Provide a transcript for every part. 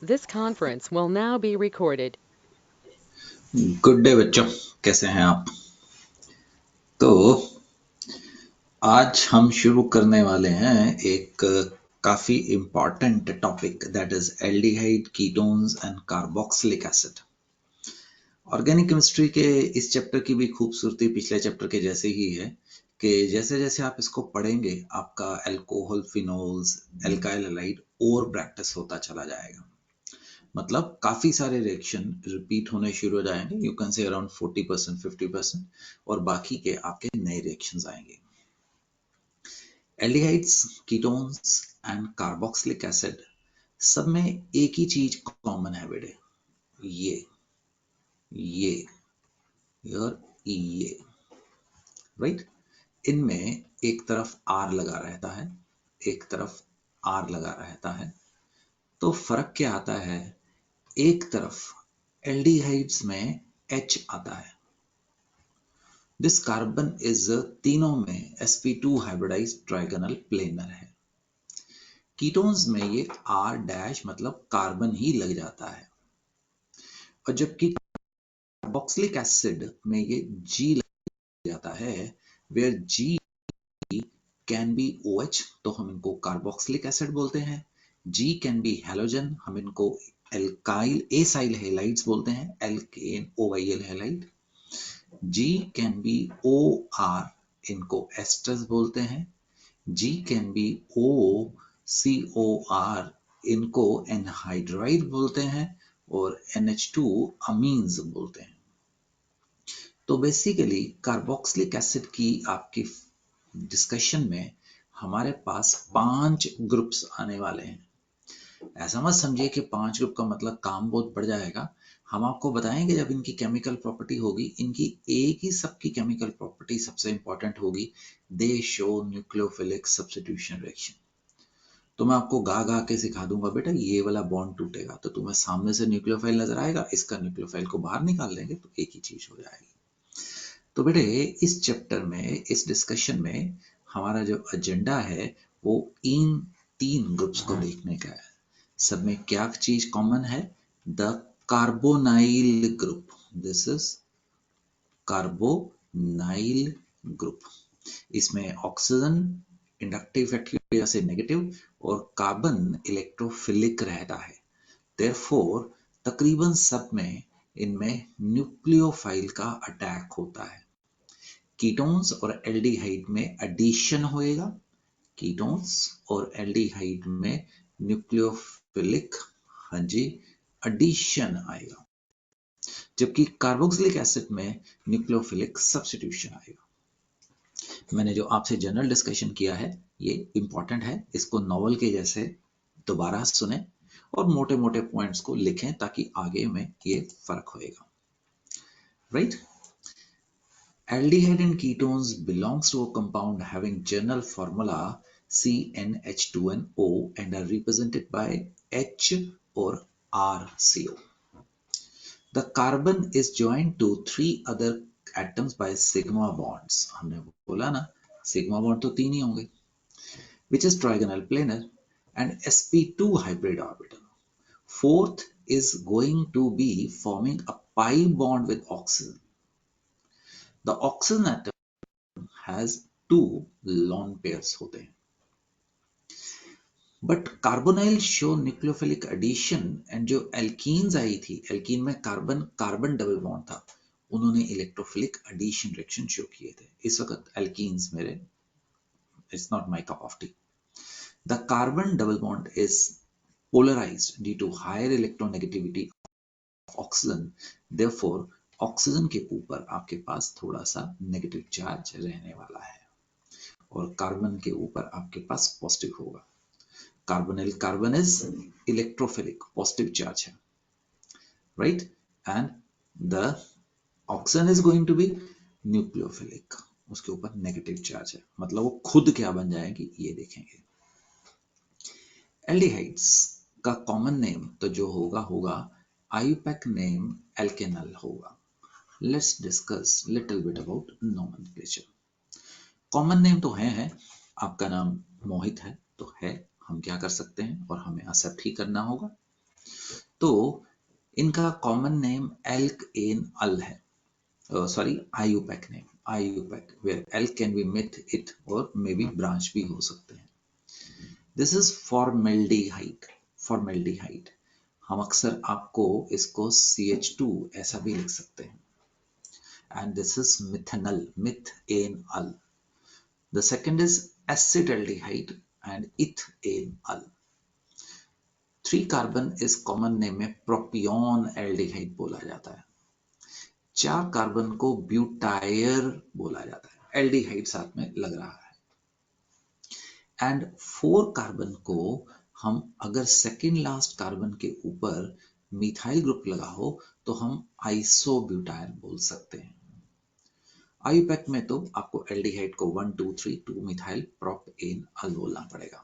This conference will now be recorded. Good day बच्चों, कैसे हैं आप? तो आज हम शुरू करने वाले हैं एक काफी important topic, that is aldehyde, ketones and carboxylic acid. Organic chemistry के इस चैप्टर की भी खूबसूरती पिछले चैप्टर के जैसे ही है कि जैसे जैसे आप इसको पढ़ेंगे आपका अल्कोहल, फिनोल्स, एल्काइल हैलाइड और प्रैक्टिस होता चला जाएगा। मतलब काफी सारे रिएक्शन रिपीट होने शुरू हो जाएंगे, यू कैन से अराउंड 40% 50%, और बाकी के आपके नए रिएक्शंस आएंगे। Aldehydes, ketones and carboxylic acid, सब में एक ही चीज कॉमन है बेटे, ये और ये, राइट? इनमें एक तरफ आर लगा रहता है, एक तरफ आर लगा रहता है। तो फर्क क्या आता है, एक तरफ एल्डिहाइड्स में H आता है। दिस कार्बन इज तीनों में sp2 हाइब्रिडाइज्ड ट्राइगोनल प्लेनर है। कीटोन्स में ये R डैश मतलब कार्बन ही लग जाता है, और जबकि कार्बोक्सिलिक एसिड में ये G लग जाता है, where G can be OH, तो हम इनको कार्बोक्सिलिक एसिड बोलते हैं। G कैन बी हैलोजन, हम इनको एल्काइल एसाइल हैलाइड्स बोलते हैं, alkane OYL halide. G can be OR, इनको एस्टर्स बोलते हैं। G कैन बी OCOR, इनको एनहाइड्राइड बोलते हैं, और NH2 अमीन्स बोलते हैं। तो बेसिकली कार्बोक्सिलिक एसिड की आपकी डिस्कशन में हमारे पास 5 ग्रुप्स आने वाले हैं। ऐसा मत समझिए कि 5 ग्रुप का मतलब काम बहुत बढ़ जाएगा। हम आपको बताएंगे जब इनकी केमिकल प्रॉपर्टी होगी, इनकी एक ही सबकी केमिकल प्रॉपर्टी सबसे इंपॉर्टेंट होगी, दे शो न्यूक्लियोफिलिक सब्स्टिट्यूशन रिएक्शन। तो मैं आपको गा गा के सिखा दूंगा, बेटा ये वाला बॉन्ड टूटेगा तो तुम्हें सामने से न्यूक्लियोफाइल नजर आएगा, इसका न्यूक्लियोफाइल को बाहर निकाल देंगे तो एक ही चीज हो जाएगी। तो बेटे इस चैप्टर में, इस डिस्कशन में हमारा जो एजेंडा है वो इन 3 ग्रुप्स को देखने का है। सब में क्या चीज कॉमन है, the carbonyl group, this is carbonyl group. इसमें ऑक्सीजन इंडक्टिव इफेक्ट की वजह से नेगेटिव और कार्बन इलेक्ट्रोफिलिक रहता है। देयरफॉर तकरीबन सब में इनमें न्यूक्लियोफाइल का अटैक होता है। कीटोन्स और एल्डिहाइड में एडिशन होएगा, कीटोन्स और एल्डिहाइड में न्यूक्लियोफिलिक, हाँ जी, एडिशन आएगा, जबकि कार्बोक्सिलिक एसिड में न्यूक्लियोफिलिक सब्स्टिट्यूशन आएगा। मैंने जो आपसे जनरल डिस्कशन किया है ये इंपॉर्टेंट है, इसको नॉवल के जैसे दोबारा सुने और मोटे मोटे पॉइंट्स को लिखें ताकि आगे में ये फर्क होएगा, right? Aldehyde and ketones belongs to a compound having general formula CnH2nO and are represented by H or RCO. The carbon is joined to 3 other atoms by sigma bonds. हमने बोला ना sigma bond तो 3 ही होंगे, which is trigonal planar, and sp2 hybrid orbital. Fourth is going to be forming a pi bond with oxygen. The oxygen atom has 2 lone pairs होते हैं, but carbonyl show nucleophilic addition, and जो alkenes आई थी, alkene में carbon carbon double bond था, उन्होंने electrophilic addition reaction show किए थे। इस वक्त एल्कीन्स मेरे, it's not my cup of T. The carbon double bond is polarized due to higher electronegativity of oxygen, therefore oxygen के ऊपर आपके पास थोड़ा सा नेगेटिव चार्ज रहने वाला है और कार्बन के ऊपर आपके पास पॉजिटिव होगा। Carbonyl carbon is electrophilic, positive charge है, right? And the oxygen is going to be nucleophilic, उसके ऊपर नेगेटिव चार्ज है। मतलब वो खुद क्या बन जाएगी ये देखेंगे। एल्डिहाइड्स का कॉमन नेम तो जो होगा आईयूपैक नेम एल्केनल होगा। Let's discuss little bit about nomenclature. Common name तो है, आपका नाम मोहित है तो है, हम क्या कर सकते हैं और हमें एक्सेप्ट ही करना होगा। तो इनका कॉमन नेम एल्क एन अल है, sorry IUPAC name, IUPAC, where L can be met it और मे बी ब्रांच भी हो सकते हैं. This is formaldehyde. फॉर्मेल्डिहाइड हम अक्सर आपको इसको CH2 ऐसा भी लिख सकते हैं. And this is methanal, methanal. The second is acetaldehyde and ethanal. 3 carbon इस कॉमन नेम में प्रोपियोन एल्डिहाइड बोला जाता है. 4 कार्बन को ब्यूटायर बोला जाता है, एल्डिहाइड साथ में लग रहा है. एंड 4 कार्बन को हम अगर सेकेंड लास्ट कार्बन के ऊपर मिथाइल ग्रुप लगा हो तो हम आइसोब्यूटायर बोल सकते हैं. IUPAC में तो आपको एल्डिहाइड को 1 2 3 2 मिथाइल प्रोपेन अल बोलना पड़ेगा.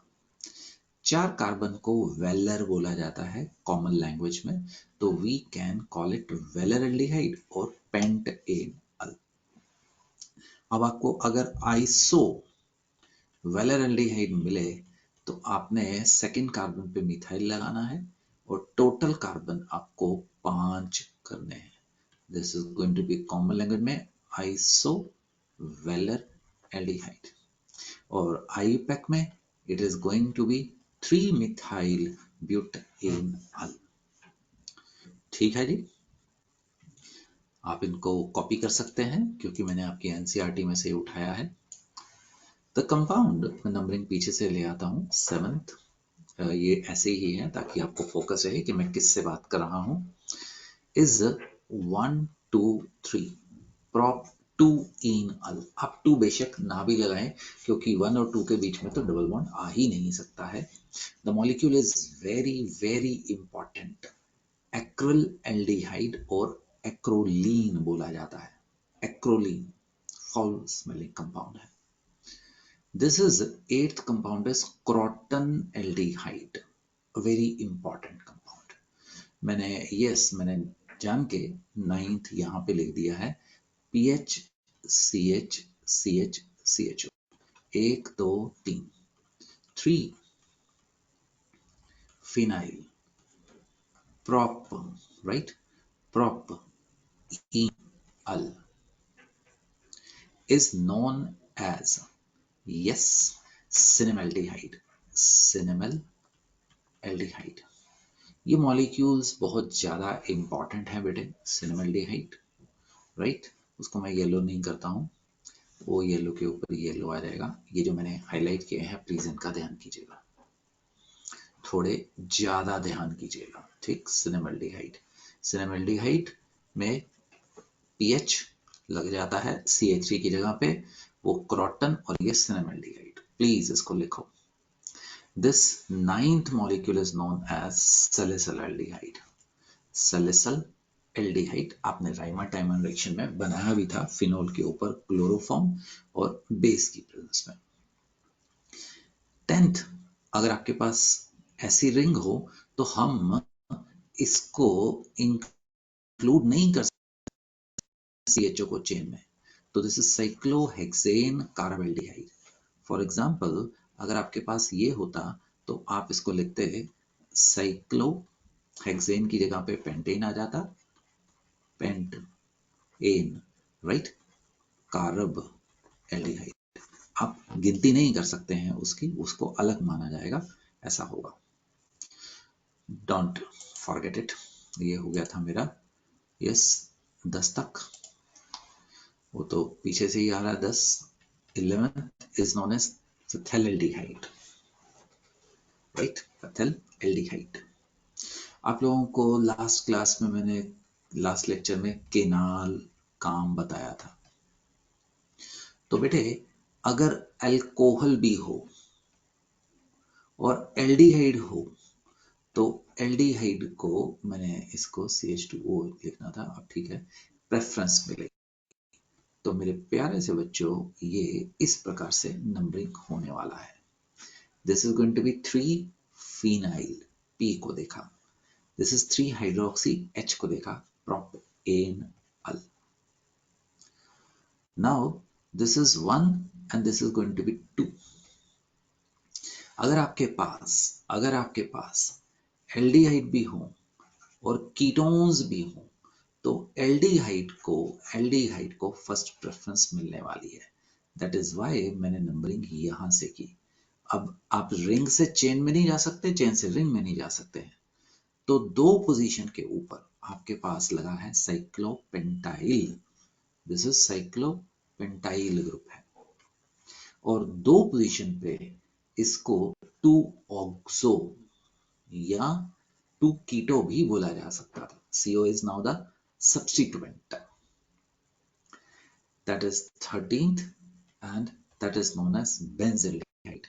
4 कार्बन को वेलर बोला जाता है कॉमन लैंग्वेज में, तो we can call it valer aldehyde और पेंटेन अल. अब आपको अगर आइसो वेलर एल्डिहाइड मिले तो आपने सेकेंड कार्बन पे मिथाइल लगाना है और टोटल कार्बन आपको 5 करने हैं. This is going to be common language में आइसो वेलर एल्डिहाइड. और IUPAC में it is going to be 3 methyl butanol. ठीक है जी, आप इनको कॉपी कर सकते हैं क्योंकि मैंने आपकी NCERT में से उठाया है. द कंपाउंड, मैं नंबरिंग पीछे से ले आता हूँ. 7th, ये ऐसे ही है ताकि आपको फोकस रहे कि मैं किससे बात कर रहा हूँ. इज 1 2 3 प्रोप 2 इन अल. आप 2 बेशक ना भी लगाएं क्योंकि 1 और 2 के बीच में तो डबल बॉन्ड आ ही नहीं सकता है. The molecule is very very important. Acrylaldehyde और एक्रोलीन बोला जाता है. एक्रोलीन फाउल स्मेलिंग कंपाउंड है. This is 8th compound is croton aldehyde, a very important compound. मैंने जान के 9th यहाँ पे लिख दिया है. PH CH CH CHO 1 2 3 3 phenyl prop, right, prop enal is known as, yes, cinemaldehyde. cinemaldehyde. ये मॉलिक्यूल्स बहुत ज़्यादा इंपॉर्टेंट हैं बेटे. सिनेमल्डिहाइड, राइट, उसको मैं येलो नहीं करता हूँ, वो येलो के ऊपर येलो आ जाएगा. ये जो मैंने हाईलाइट किए हैं प्लीज इनका ध्यान कीजिएगा, थोड़े ज़्यादा ध्यान कीजिएगा, ठीक. सिनेमल्डिहाइड, सिनेमल्डिहाइड में PH लग जाता है CH3 की जगह पे, वो क्रोटन और ये सिनेमल्डिहाइड. प्लीज इसको लिखो. This 9th molecule is known as salicylaldehyde. salicylaldehyde आपने राइमा-टाइमर रिएक्शन में बनाया भी था फिनोल के ऊपर क्लोरोफॉर्म और बेस की प्रेजेंस में. 10th, अगर आपके पास ऐसी रिंग हो तो हम इसको इंक्लूड नहीं कर सकते CHO को चेन में, तो this is cyclohexane carbaldehyde. For example अगर आपके पास ये होता तो आप इसको लिखते साइक्लोहेक्सेन की जगह पे पेंटेन आ जाता, पेंटेन, राइट, कार्ब एल्डिहाइड. आप गिनती नहीं कर सकते हैं उसकी, उसको अलग माना जाएगा, ऐसा होगा. Don't forget it. ये हो गया था मेरा, यस, 10 तक. वो तो पीछे से ही आ रहा है 10. 11th is known as phthalaldehyde, right, phthalaldehyde. आप लोगों को लास्ट क्लास में मैंने लास्ट लेक्चर में केनाल काम बताया था. तो बेटे अगर अल्कोहल भी हो और एल्डिहाइड हो तो एल्डिहाइड को मैंने इसको CH2O लिखना था, अब ठीक है, प्रेफरेंस मिलेगी. तो मेरे प्यारे से बच्चों ये इस प्रकार से नंबरिंग होने वाला है. This is going to be 3 phenyl, P को देखा. दिस इज 3 हाइड्रोक्सी, H को देखा, propanol. Now this is 1 and this is going to be 2. अगर आपके पास एल्डिहाइड भी हो और कीटोन्स भी हों तो एल्डिहाइड को फर्स्ट प्रेफरेंस मिलने वाली है। दैट इज वाई मैंने नंबरिंग यहां से की। अब आप रिंग से चेन में नहीं जा सकते, चेन से रिंग में नहीं जा सकते हैं, तो दो पोजीशन के ऊपर आपके पास लगा है साइक्लोपेंटाइल। दिस इज साइक्लोपेंटाइल ग्रुप है। और दो पोजीशन पे इसको 2 ऑक्सो या 2 कीटो भी बोला जा सकता था। CO is now the substituent, that is 13th and that is known as benzaldehyde.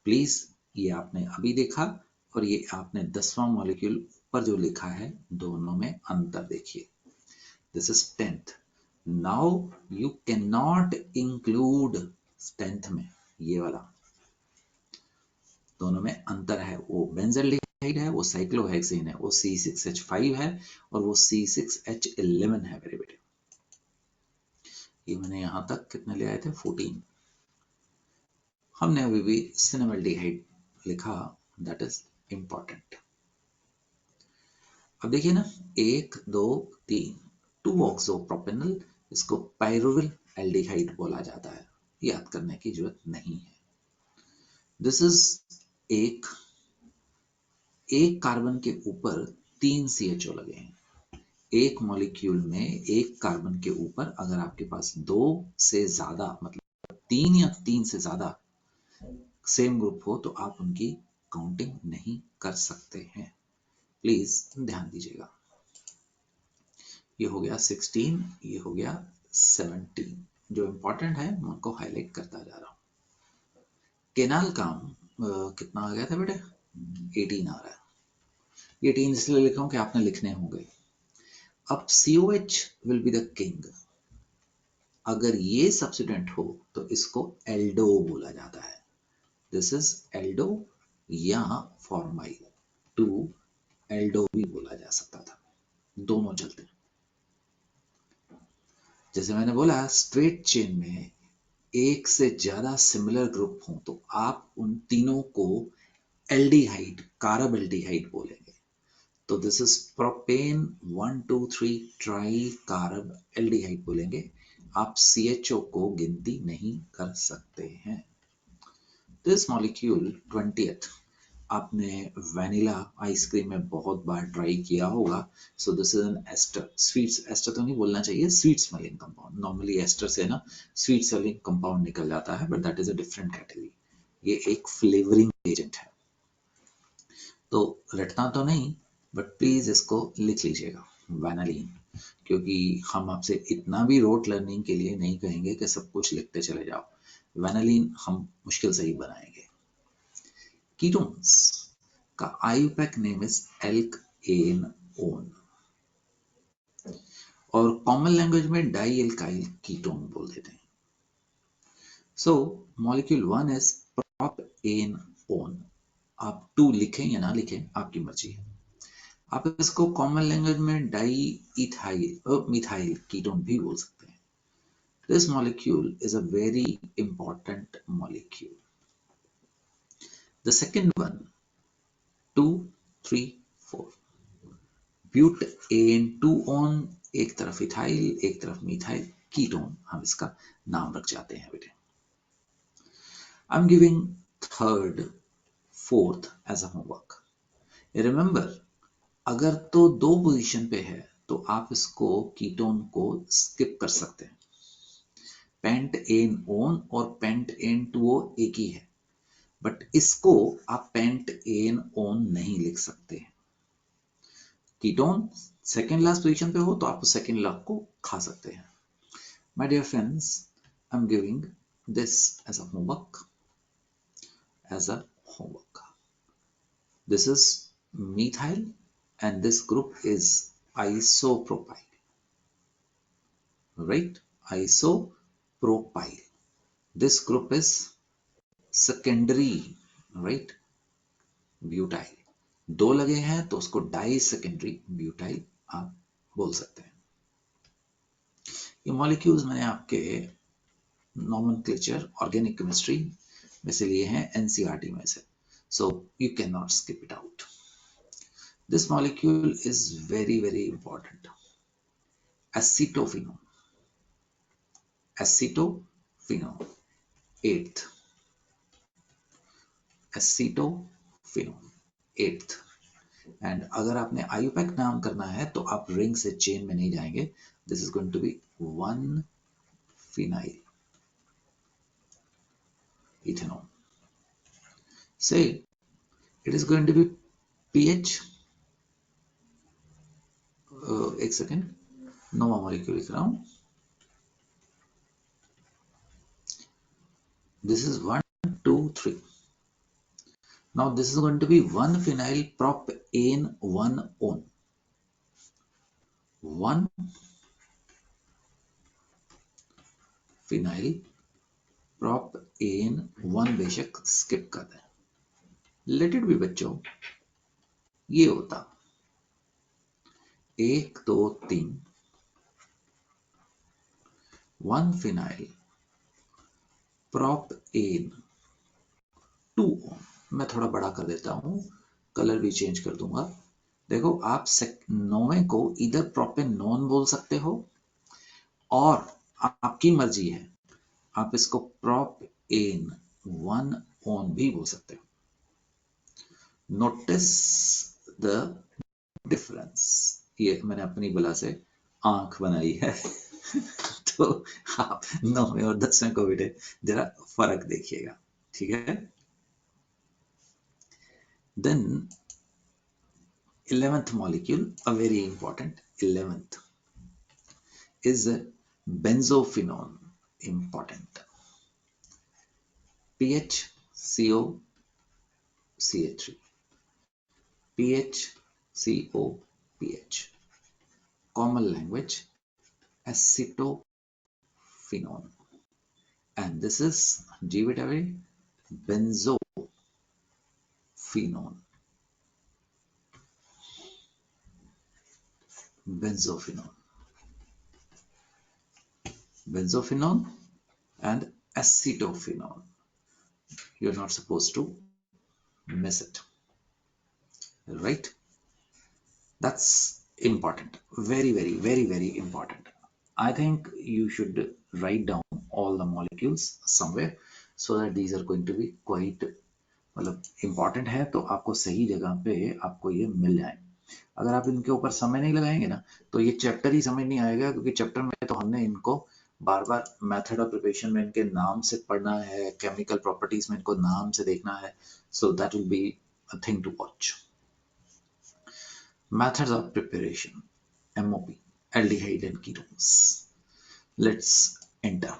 Please ये आपने अभी देखा और ये आपने 10वां मॉलिक्यूल पर जो लिखा है दोनों में अंतर देखिए। This is 10th। Now you can not include 10th में ये वाला, दोनों में अंतर है। वो बेंजल्डिहाइड है, वो साइक्लोहेक्सेन है, वो C6H5 है और वो C6H11 है मेरे बेटे। ये मैंने यहां तक कितने ले आए थे 14। हमने अभी भी सिनेमल्डिहाइड लिखा, दैट इज इंपॉर्टेंट। अब देखिए ना 1 2 3 2 ऑक्सोप्रोपेनल, इसको पाइरुविल एल्डिहाइड बोला जाता है, याद करने की जरूरत नहीं है। दिस इज एक कार्बन के ऊपर 3 CHO लगे हैं। एक मॉलिक्यूल में एक कार्बन के ऊपर अगर आपके पास 2 से ज्यादा, मतलब 3 या 3 से ज्यादा सेम ग्रुप हो तो आप उनकी काउंटिंग नहीं कर सकते हैं। प्लीज ध्यान दीजिएगा। ये हो गया 16, ये हो गया 17। जो इंपॉर्टेंट है मैं उनको हाईलाइट करता जा रहा हूं। केनाल काम कितना आ गया था बेटे 18 आ रहा है। ये 18 इसलिए लिखा हूं कि आपने लिखने होंगे। अब COH will be the king. अगर ये सब्स्टिट्यूएंट हो तो इसको एल्डो बोला जाता है। दिस इज एल्डो या फॉर्माइल, टू एल्डो भी बोला जा सकता था, दोनों चलते हैं। जैसे मैंने बोला स्ट्रेट चेन में एक से ज्यादा सिमिलर ग्रुप हो तो आप उन तीनों को एल्डिहाइड, कारब एल्डिहाइड बोलेंगे। तो दिस इज प्रोपेन 1 2 3 ट्राई कारब एल्डिहाइड बोलेंगे। आप CHO को गिनती नहीं कर सकते हैं। दिस मॉलिक्यूल 20th आपने वैनिला आइसक्रीम में बहुत बार ट्राई किया होगा। So this is an ester, sweet ester तो नहीं बोलना चाहिए, sweet smelling compound. Normally ester से ना स्वीट स्मेलिंग कंपाउंड निकल जाता है, but that is a different category. ये एक फ्लेवरिंग एजेंट है, तो रटना तो नहीं, बट प्लीज इसको लिख लीजिएगा वैनिलीन, क्योंकि हम आपसे इतना भी रोट लर्निंग के लिए नहीं कहेंगे कि सब कुछ लिखते चले जाओ। वैनिलीन हम मुश्किल से ही बनाएंगे। कीटोन्स का IUPAC नेम इज एल्केनोन और कॉमन लैंग्वेज में डाई एल्काइल कीटोन बोल देते हैं। सो मॉलिक्यूल 1 इज प्रोपेनोन। आप 2 लिखें या ना लिखें आपकी मर्जी है। आप इसको कॉमन लैंग्वेज में डाई इथाइल मिथाइल कीटोन भी बोल सकते हैं। This molecule is a very important molecule. The second one 2 3 4 ब्यूटेन-2-ऑन, एक तरफ इथाइल एक तरफ मिथाइल कीटोन, हम इसका नाम रख जाते हैं बेटे। I am giving third fourth as a homework. Remember अगर तो 2 पोजीशन पे है तो आप इसको कीटोन को स्किप कर सकते हैं। पेंट-एन-ओन और पेंट-एन-2-ओ एक ही है, बट इसको आप पेंट-एन-ओन नहीं लिख सकते हैं। कीटोन सेकेंड लास्ट पोजीशन पे हो तो आप सेकेंड लास्ट को खा सकते हैं। My dear friends, I'm giving this as a homework. This is methyl and this group is isopropyl, right? Isopropyl. This group is secondary, right? Butyl. 2 लगे हैं तो उसको डाई सेकेंडरी ब्यूटाइल आप बोल सकते हैं। ये मॉलिक्यूल्स मैंने आपके नॉमेनक्लेचर ऑर्गेनिक केमिस्ट्री में से लिए हैं, NCERT में से, so you cannot skip it out. This molecule is very, very important. Acetophenone. Acetophenone. Eighth. Acetophenone. Eighth. And अगर आपने आयुपैक नाम करना है तो आप रिंग से चेन में नहीं जाएंगे. This is going to be 1 phenyl ethanol. Say it is going to be pH. एक सेकेंड, नोवा मॉलिक्यूल लिख रहा हूं. This is 1, 2, 3. Now this is going to be 1 phenyl propane 1 on. 1 phenyl propane 1 बेशक skip कर दें. लेट इट बी बच्चों, ये होता 1, 2, 3 1 phenyl propane 2 on. मैं थोड़ा बड़ा कर देता हूं, कलर भी चेंज कर दूंगा. देखो, आप नौवें को इधर प्रोपेनोन बोल सकते हो और आपकी मर्जी है, आप इसको प्रोपेन 1 ऑन भी बोल सकते हो. Notice the difference. ये मैंने अपनी बला से आंख बनाई है तो आप 9वें और 10वें को बेटे जरा फर्क देखिएगा, ठीक है. Then 11th molecule, a very important 11th, is benzophenone. Important. pH CO CH3. pH CO pH. Common language acetophenone. And this is GBW benzophenone. Benzophenone and acetophenone. You're not supposed to miss it, right? That's important. Very, very, very, very important. I think you should write down all the molecules somewhere so that these are going to be quite मतलब important है, तो आपको सही जगह पे आपको ये मिल जाए. अगर आप इनके ऊपर समय नहीं लगाएंगे ना तो ये चैप्टर ही समझ नहीं आएगा, क्योंकि चैप्टर में तो हमने इनको बार बार मेथड ऑफ प्रिपरेशन में इनके नाम से पढ़ना है, केमिकल प्रॉपर्टीज में इनको नाम से देखना है. So that will be a thing to watch. Methods of preparation, MOP, aldehyde and ketones. Let's enter.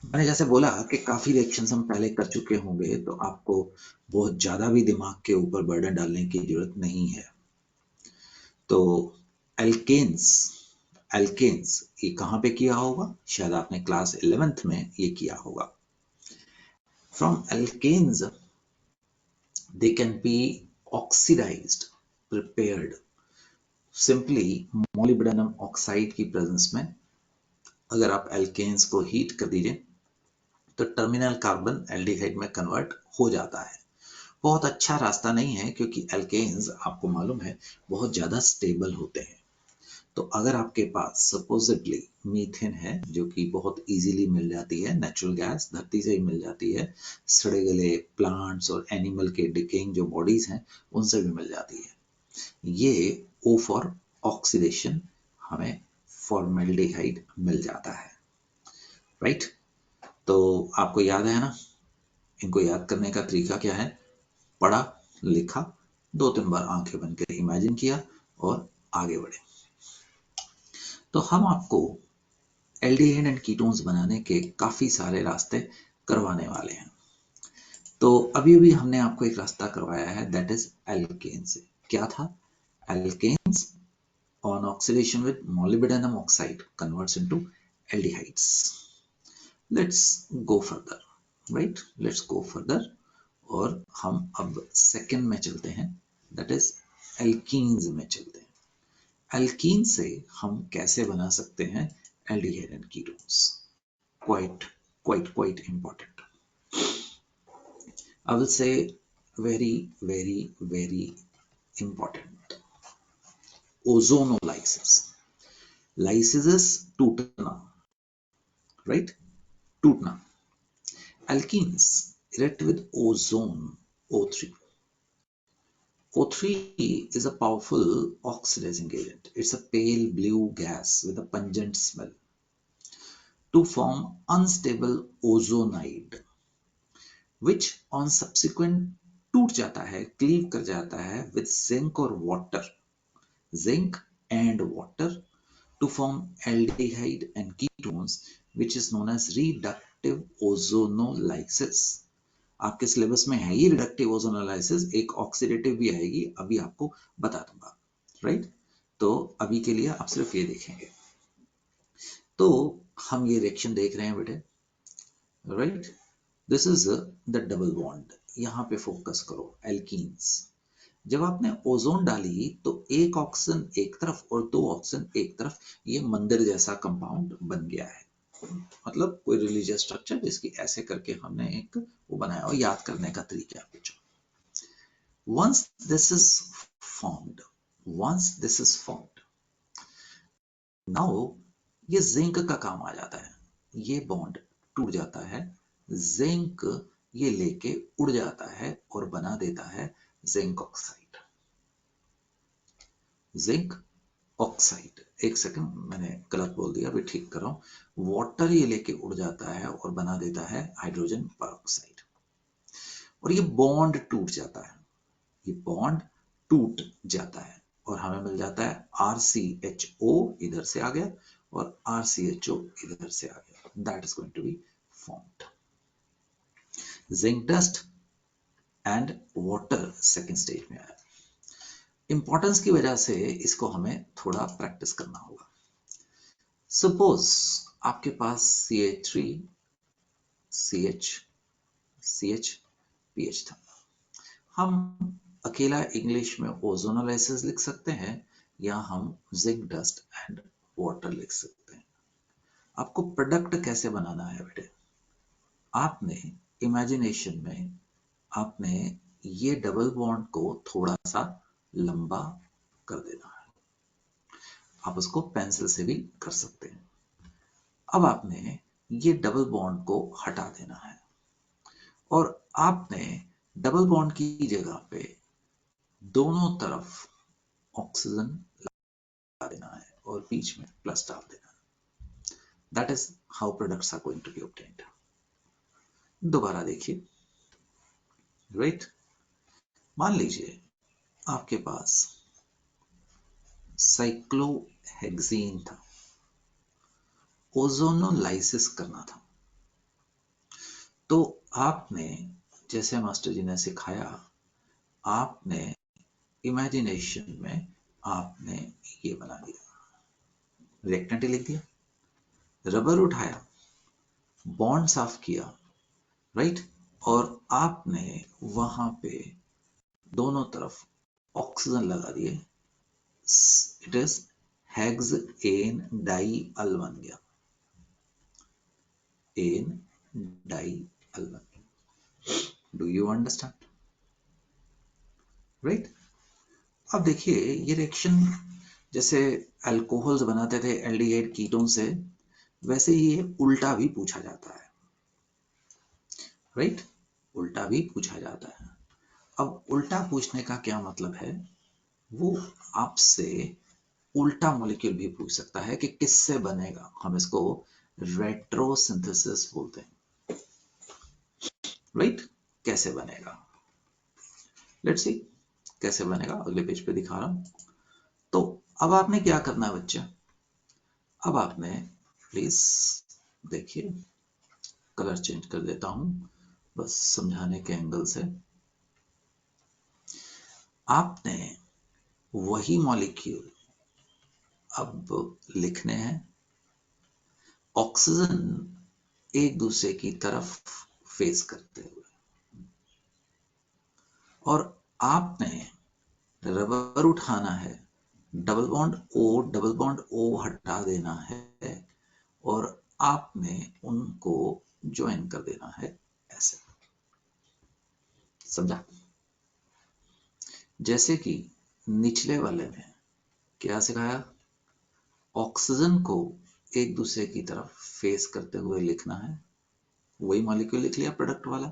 मैंने जैसे बोला कि काफी रिएक्शंस हम पहले कर चुके होंगे, तो आपको बहुत ज्यादा भी दिमाग के ऊपर बर्डन डालने की जरूरत नहीं है. तो एल्केन्स ये कहाँ पे किया होगा? शायद आपने क्लास 11th में ये किया होगा. From alkenes they can be oxidised, prepared simply molybdenum oxide की प्रेजेंस में. अगर आप एल्केन्स को हीट कर दीजिए तो टर्मिनल कार्बन एल्डिहाइड में कन्वर्ट हो जाता है. बहुत अच्छा रास्ता नहीं है, क्योंकि एल्केन्स आपको मालूम है बहुत ज्यादा स्टेबल होते हैं. तो अगर आपके पास सपोजिटली मीथेन है, जो कि बहुत इजीली मिल जाती है, नेचुरल गैस धरती से ही मिल जाती है, सड़े गले प्लांट्स और एनिमल के डिकेइंग जो बॉडीज हैं उनसे भी मिल जाती है. ये O फॉर ऑक्सीडेशन हमें फॉर्मेल्डिहाइड मिल जाता है, राइट? तो आपको याद है ना, इनको याद करने का तरीका क्या है? पढ़ा, लिखा, 2-3 बार आंखें बंद कर इमेजिन किया और आगे बढ़े. तो हम आपको एल्डिहाइड एंड कीटोन्स बनाने के काफी सारे रास्ते करवाने वाले हैं. तो अभी अभी हमने आपको एक रास्ता करवाया है, दैट इज एल्केन से. क्या था? Alkanes on oxidation with molybdenum oxide converts into aldehydes. Let's go further, right? Let's go further और हम अब सेकेंड में चलते हैं, that is alkenes में चलते हैं. Alkene से हम कैसे बना सकते हैं aldehyde and ketones? Quite important. I will say very, very, very important, ozonolysis, lysis टूटना, राइट, टूटना। Alkenes react with ozone, O3. O3 is a powerful oxidizing agent. It's a pale blue gas with a pungent smell to form unstable ozonide, which on subsequent टूट जाता है, cleave कर जाता है with zinc or water, zinc and water to form aldehyde and ketones, which is known as reductive ozonolysis. आपके syllabus में है ही reductive ozonolysis, एक ऑक्सीडेटिव भी आएगी, अभी आपको बता दूंगा, राइट। तो अभी के लिए आप सिर्फ ये देखेंगे। तो हम ये रिएक्शन देख रहे हैं बेटे, right. This is the double bond, यहाँ पे फोकस करो, एल्कीन्स। जब आपने ओजोन डाली तो एक ऑक्सीजन एक तरफ और दो ऑक्सीजन एक तरफ, ये मंदिर जैसा कंपाउंड बन गया है, मतलब कोई रिलीजियस स्ट्रक्चर जिसकी ऐसे करके हमने एक वो बनाया, और याद करने का तरीका पूछो। once this is formed now ये जिंक का काम आ जाता है, ये बॉन्ड टूट जाता है, जिंक ये लेके उड़ जाता है और बना देता है जिंक ऑक्साइड, जिंक ऑक्साइड। एक सेकंड, मैंने गलत बोल दिया, अभी ठीक कर रहा हूं। वाटर ये लेके उड़ जाता है और बना देता है हाइड्रोजन परऑक्साइड, और ये बॉन्ड टूट जाता है, ये बॉन्ड टूट जाता है और हमें मिल जाता है RCHO, इधर से आ गया, और RCHO इधर से आ गया, that is going to be formed. Zinc dust and water second stage में आया। इंपॉर्टेंस की वजह से इसको हमें थोड़ा प्रैक्टिस करना होगा। सपोज आपके पास CH3 CH PH था, हम अकेला इंग्लिश में ओजोनोलाइसिस लिख सकते हैं, या हम जिंक डस्ट एंड वाटर लिख सकते हैं। आपको प्रोडक्ट कैसे बनाना है बेटे, आपने इमेजिनेशन में आपने ये डबल बॉन्ड को थोड़ा सा लंबा कर देना है, आप उसको पेंसिल से भी कर सकते हैं। अब आपने ये डबल बॉन्ड को हटा देना है, और आपने डबल बॉन्ड की जगह पे दोनों तरफ ऑक्सीजन लगा देना है और बीच में प्लस डाल देना है। That is how products are going to be obtained. दोबारा देखिए, राइट। मान लीजिए आपके पास साइक्लोहेक्सीन था, ओजोनोलाइसिस करना था, तो आपने जैसे मास्टर जी ने सिखाया, आपने इमेजिनेशन में आपने ये बना दिया, रिएक्टेंट लिख दिया, रबर उठाया, बॉन्ड साफ किया, राइट, और आपने वहां पे दोनों तरफ ऑक्सीजन लगा दिए, it is hex N die अल बन गया, एन डाई अल बन गया। Do you understand, right. अब देखिए ये रिएक्शन जैसे अल्कोहल्स बनाते थे एल्डिहाइड कीटोन से, वैसे ही ये उल्टा भी पूछा जाता है, राइट, उल्टा भी पूछा जाता है। अब उल्टा पूछने का क्या मतलब है, वो आपसे उल्टा मॉलिक्यूल भी पूछ सकता है कि किससे बनेगा, हम इसको रेट्रोसिंथेसिस बोलते हैं, राइट। कैसे बनेगा, लेट्स सी कैसे बनेगा, अगले पेज पे दिखा रहा हूं। तो अब आपने क्या करना है बच्चे, अब आपने प्लीज देखिए, कलर चेंज कर देता हूं बस समझाने के एंगल से। आपने वही मॉलिक्यूल अब लिखने हैं, ऑक्सीजन एक दूसरे की तरफ फेस करते हुए, और आपने रबर उठाना है, डबल बॉन्ड ओ हटा देना है, और आपने उनको ज्वाइन कर देना है ऐसे, समझा। जैसे कि निचले वाले में क्या सिखाया? ऑक्सीजन को एक दूसरे की तरफ फेस करते हुए लिखना है, वही मॉलिक्यूल लिख लिया प्रोडक्ट वाला।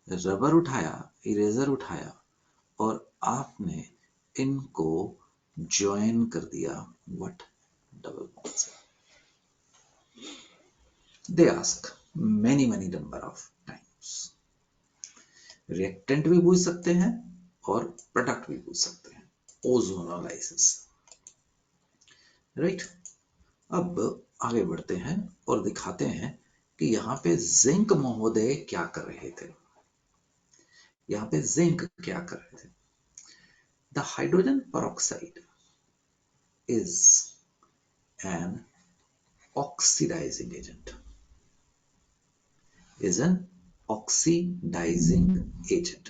रबर उठाया, इरेजर उठाया और आपने इनको ज्वाइन कर दिया व्हाट? डबल बॉन्ड से। They ask many number of times। Reactant भी पूछ सकते हैं और प्रोडक्ट भी पूछ सकते हैं। Ozonolysis, right. अब आगे बढ़ते हैं और दिखाते हैं कि यहाँ पे जिंक महोदय क्या कर रहे थे। यहाँ पे जिंक क्या कर रहे थे? The hydrogen peroxide is an oxidizing agent, is an oxidizing agent।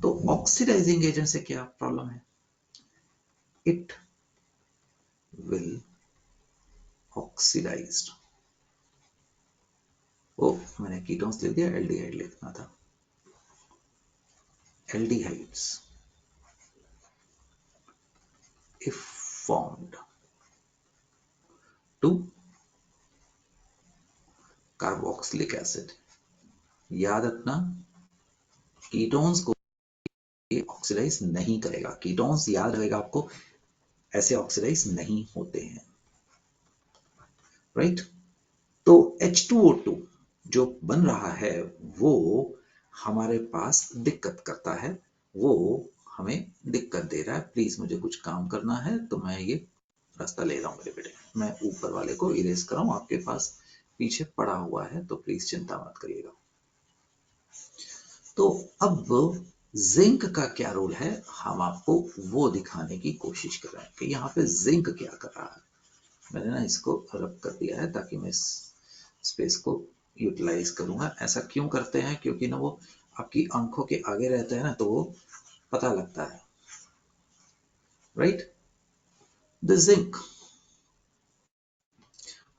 तो ऑक्सीडाइजिंग एजेंट से क्या प्रॉब्लम है? It will oxidised. ओ, मैंने कीटोन्स लिख दिया, एल्डिहाइड लिखना था। Aldehydes if formed to carboxylic acid। याद रखना, कीटोन्स को ये ऑक्सीडाइज नहीं करेगा। कीटोन्स याद रहेगा आपको, ऐसे ऑक्सीडाइज नहीं होते हैं, राइट। तो H2O2 जो बन रहा है वो हमारे पास दिक्कत करता है, वो हमें दिक्कत दे रहा है। प्लीज मुझे कुछ काम करना है तो मैं ये रास्ता ले रहा हूँ मेरे बेटे। मैं ऊपर वाले को इरेज कर रहा हूँ, आपके पास पीछे पड़ा हुआ है तो प्लीज चिंता मत करिएगा। तो अब जिंक का क्या रोल है, हम आपको वो दिखाने की कोशिश कर रहे हैं कि यहाँ पे जिंक क्या कर रहा है। मैंने ना इसको रब कर दिया है ताकि मैं इस स्पेस को यूटिलाइज करूंगा। ऐसा क्यों करते हैं? क्योंकि ना वो आपकी आंखों के आगे रहता है ना, तो वो पता लगता है, right. The zinc,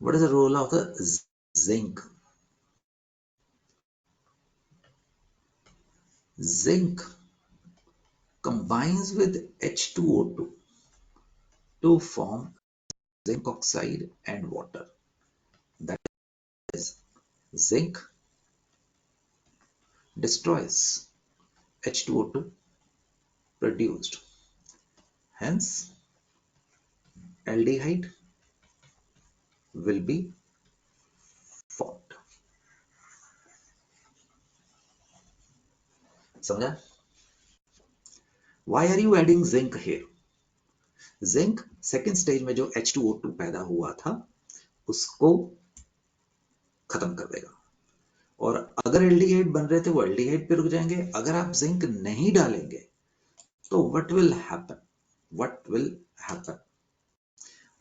what is the role of the zinc? Zinc combines with H2O2 to form zinc oxide and water. That is, zinc destroys H2O2 produced. Hence, aldehyde will be formed. समझा? Why are you adding zinc here? Zinc second stage में जो H2O2 पैदा हुआ था उसको खत्म कर देगा, और अगर एल्डिहाइड बन रहे थे वो एल्डिहाइड पे रुक जाएंगे। अगर आप जिंक नहीं डालेंगे तो what will happen? What will happen?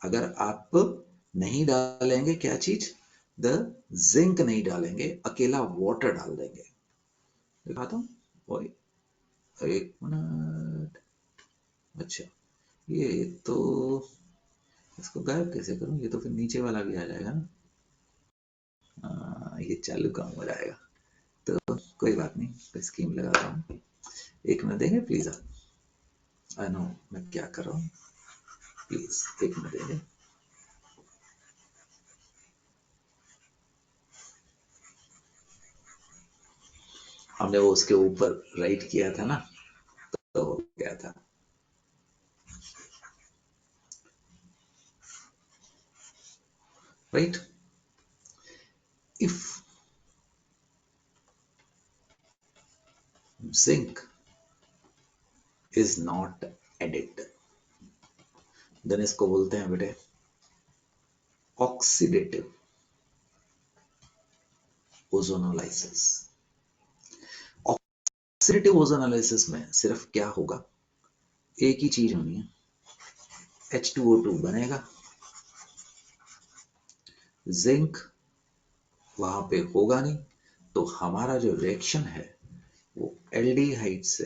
अगर आप नहीं डालेंगे क्या चीज? द जिंक नहीं डालेंगे, अकेला वाटर डाल देंगे। दिखाता हूं, एक मिनट। अच्छा, ये तो इसको गायब कैसे करूं? ये तो फिर नीचे वाला भी आ जाएगा ना। ये चालू काम हो जाएगा, तो कोई बात नहीं, तो स्कीम लगाता हूँ। एक मिनट देंगे प्लीज आप? आई नो मैं क्या कर रहा हूँ, प्लीज एक मिनट देंगे। हमने वो उसके ऊपर राइट किया था ना, तो क्या था? Right. If zinc is not added, then इसको बोलते हैं बेटे ऑक्सीडेटिव ओजोनोलाइसिस। ऑक्सीडेटिव ओजोनोलाइसिस में सिर्फ क्या होगा? एक ही चीज होनी है, H2O2 बनेगा, जिंक वहां पे होगा नहीं, तो हमारा जो रिएक्शन है वो एल्डिहाइड से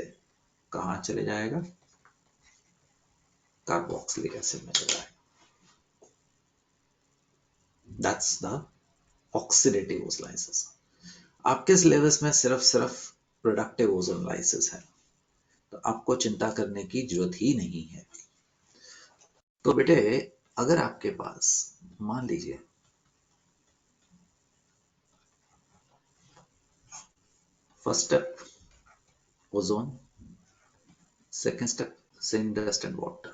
कहां चले जाएगा? कार्बोक्सिलिक एसिड में चला जाएगा। That's the oxidative ozonolysis. आपके सिलेबस में सिर्फ प्रोडक्टिव ओजोनोलाइसिस है, तो आपको चिंता करने की जरूरत ही नहीं है। तो बेटे अगर आपके पास मान लीजिए first step ozone, second step same dust and water,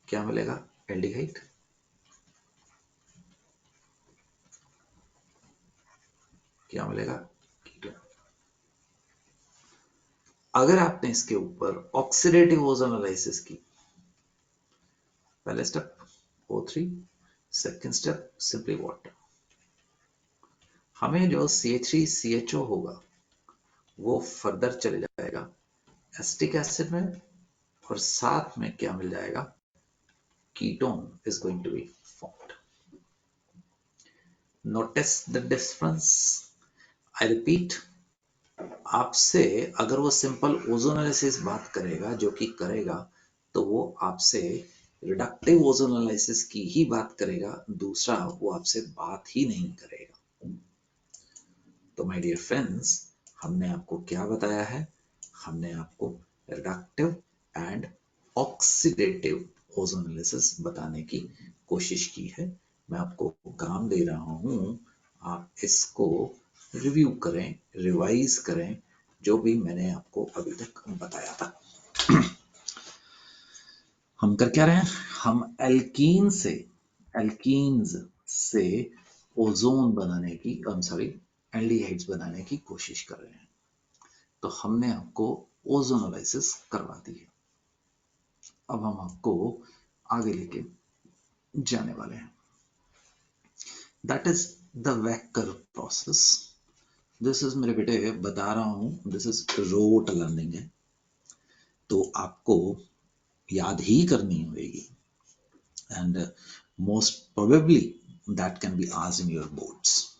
क्या मिलेगा? एल्डिहाइड। क्या मिलेगा? कीटोन। अगर आपने इसके ऊपर ऑक्सीडेटिव ओजोनोलाइसिस की, पहले step O3, second step simply water, हमें जो CH3CHO होगा वो फर्दर चले जाएगा एसिटिक एसिड में, और साथ में क्या मिल जाएगा? Ketone is going to be formed. Notice the difference. I repeat, आपसे अगर वो सिंपल ओजोनोलाइसिस बात करेगा, जो कि करेगा, तो वो आपसे रिडक्टिव ओजोनोलाइसिस की ही बात करेगा, दूसरा वो आपसे बात ही नहीं करेगा। तो माय डियर फ्रेंड्स, हमने आपको क्या बताया है? हमने आपको रिडक्टिव एंड ऑक्सीडेटिव ओजोनोलाइसिस बताने की कोशिश की है। मैं आपको काम दे रहा हूं, आप इसको रिव्यू करें, रिवाइज करें, जो भी मैंने आपको अभी तक बताया था। हम कर क्या रहे हैं? हम एल्कीन्स से ओजोन बनाने की, सॉरी, एल्डिहाइड्स बनाने की कोशिश कर रहे हैं। तो हमने आपको ओजोनोलाइसिस करवा दी है। अब हम आपको आगे लेके जाने वाले हैं। That is the Wacker process. This is, मेरे बेटे बता रहा हूं, दिस इज रोट लर्निंग है, तो आपको याद ही करनी होगी, and most probably that can be asked in your boards.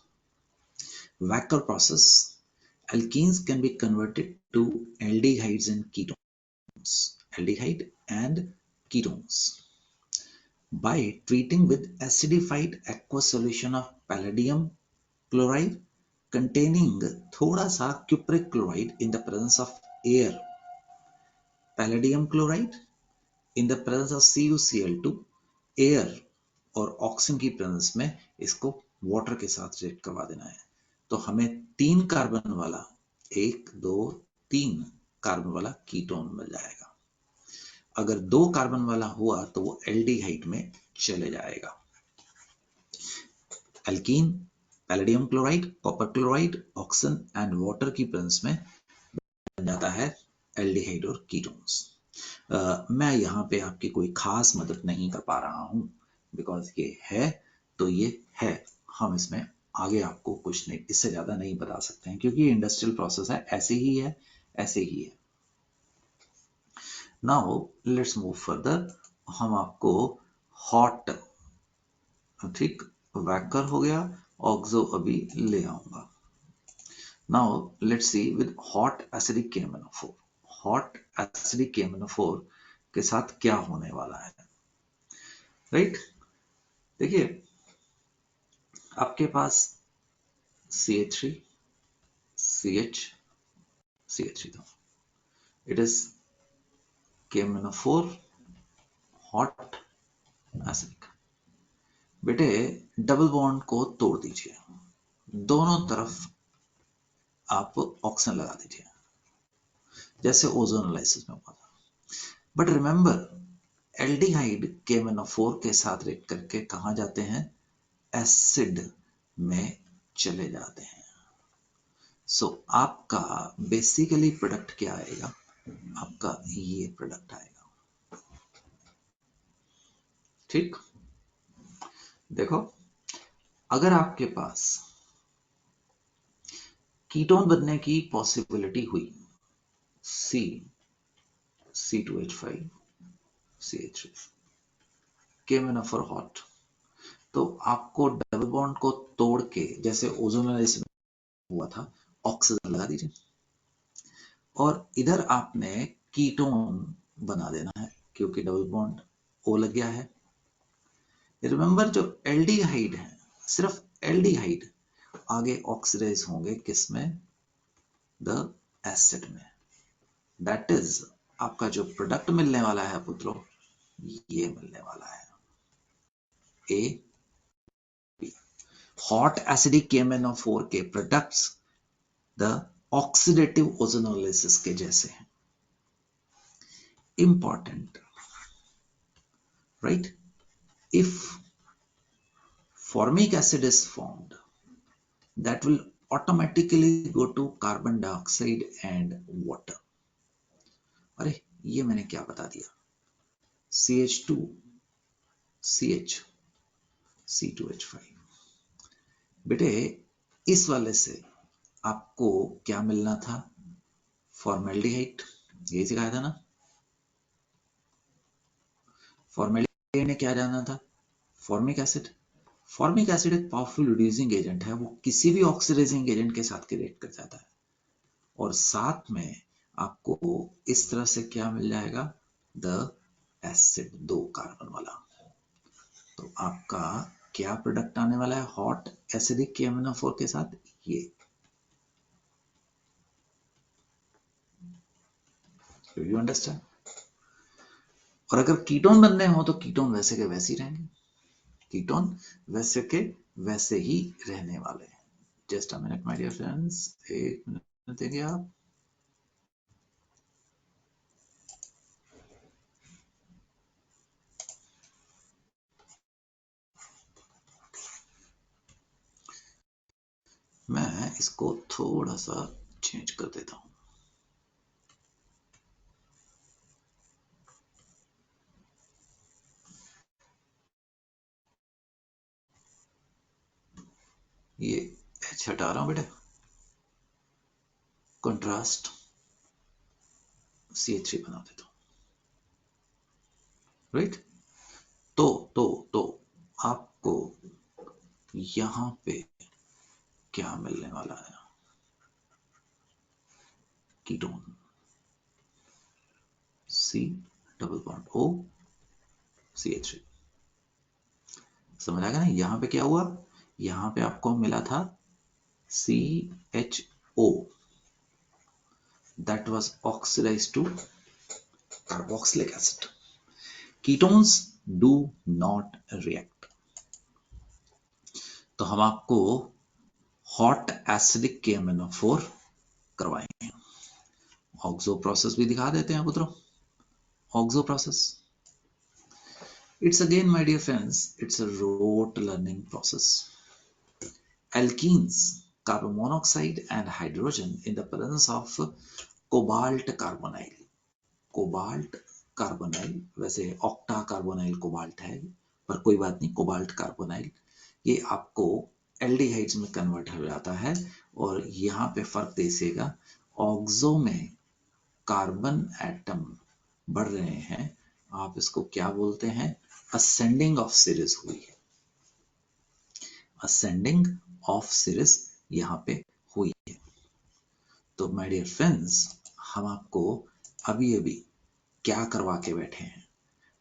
Wacker process, alkenes can be converted to aldehydes and ketones, aldehyde and ketones, by treating with acidified aqueous solution of palladium chloride containing थोड़ा सा cupric chloride in the presence of air, palladium chloride in the presence of CuCl2, air और oxygen की presence में इसको water के साथ react करवा देना है। तो हमें 3 कार्बन वाला, 1 2 3 कार्बन वाला कीटोन मिल जाएगा। अगर 2 कार्बन वाला हुआ तो वो एल्डिहाइड में चले जाएगा। Alkene, palladium chloride, copper chloride, oxygen and water की प्रेजेंस में बन जाता है एल्डिहाइड और कीटोन्स। मैं यहाँ पे आपकी कोई खास मदद नहीं कर पा रहा हूँ, बिकॉज ये है तो ये है, हम इसमें आगे आपको कुछ नहीं, इससे ज्यादा नहीं बता सकते हैं, क्योंकि इंडस्ट्रियल प्रोसेस है, ऐसे ही है, ऐसे ही है। Now let's move further. हम आपको हॉट, ठीक, वैकर हो गया, ऑक्सो अभी ले आऊंगा। Now let's see with hot acidic KMnO4, hot acidic KMnO4 के साथ क्या होने वाला है, राइट? देखिए आपके पास CH3 CH CH3 था, it is KMnO4 hot acidic. बेटे डबल बॉन्ड को तोड़ दीजिए, दोनों तरफ आप ऑक्सीजन लगा दीजिए, जैसे ओजोनोलाइसिस में हुआ था। बट रिमेंबर, एल्डिहाइड KMnO4 के साथ रिएक्ट करके कहां जाते हैं? एसिड में चले जाते हैं। सो आपका बेसिकली प्रोडक्ट क्या आएगा? आपका ये प्रोडक्ट आएगा, ठीक? देखो, अगर आपके पास कीटोन बनने की पॉसिबिलिटी हुई, C2H5 CH3 KMnO4 हॉट, तो आपको डबल बॉन्ड को तोड़ के, जैसे ओजोनोलाइसिस हुआ था, ऑक्सीजन लगा दीजिए, और इधर आपने कीटोन बना देना है, क्योंकि डबल बॉन्ड O लग गया है। रिमेंबर, जो एल्डिहाइड है, सिर्फ एल्डिहाइड आगे ऑक्सीडाइज होंगे किसमें? द एसिड में। दैट इज आपका जो प्रोडक्ट मिलने वाला है पुत्रों, ये मिलने वाला है A B. Hot acidic KMnO4 के प्रोडक्ट्स द ऑक्सीडेटिव ओजोनोलिसिस के जैसे हैं। Important, right? If formic acid is formed, that will automatically go to carbon dioxide and water. अरे ये मैंने क्या बता दिया, CH2 CH C2H5। बेटे इस वाले से आपको क्या मिलना था, फॉर्मेल्डिहाइड, यही सिखाया था ना। फॉर्मेल्डिहाइड ने क्या जाना था, फॉर्मिक एसिड। फॉर्मिक एसिड एक पावरफुल रिड्यूसिंग एजेंट है, वो किसी भी ऑक्सीडाइजिंग एजेंट के साथ रिएक्ट कर जाता है। और साथ में आपको इस तरह से क्या मिल जाएगा, द एसिड, 2 कार्बन वाला। तो आपका क्या प्रोडक्ट आने वाला है हॉट एसिडिक KMnO4 के साथ, ये। You understand? और अगर कीटोन बनने हो तो कीटोन वैसे के वैसे ही रहेंगे, कीटोन वैसे के वैसे ही रहने वाले हैं। Just a minute my dear friends, एक मिनट देंगे आप। मैं इसको थोड़ा सा चेंज कर देता हूं। ये H हटा रहा हूं बेटा, कंट्रास्ट CH3 बना देता हूं, राइट? तो आपको यहां पे क्या मिलने वाला है, ketone C double bond O CH3। समझ आ गया ना? यहां पे क्या हुआ, यहां पे आपको मिला था CHO, that was oxidized to carboxylic acid. Ketones do not react. तो हम आपको हॉट एसिडिक KMnO4 करवाएंगे। ऑक्सो प्रोसेस भी दिखा देते हैं पुत्रों, oxo process. It's again, my dear friends, it's a rote learning process. Alkenes, carbon monoxide and hydrogen in the presence of cobalt carbonyl. Cobalt carbonyl, वैसे ऑक्टा कार्बोनाइल कोबाल्ट है, पर कोई बात नहीं, कोबाल्ट कार्बोनाइल ये आपको एल्डिहाइड्स में convert हो जाता है। और यहाँ पे फर्क देखिएगा, ऑक्सो में कार्बन एटम बढ़ रहे हैं, आप इसको क्या बोलते हैं, असेंडिंग ऑफ सीरीज हुई है, असेंडिंग ऑफ सीरीज यहाँ पे हुई है। तो माय डियर फ्रेंड्स, हम आपको अभी अभी क्या करवा के बैठे हैं,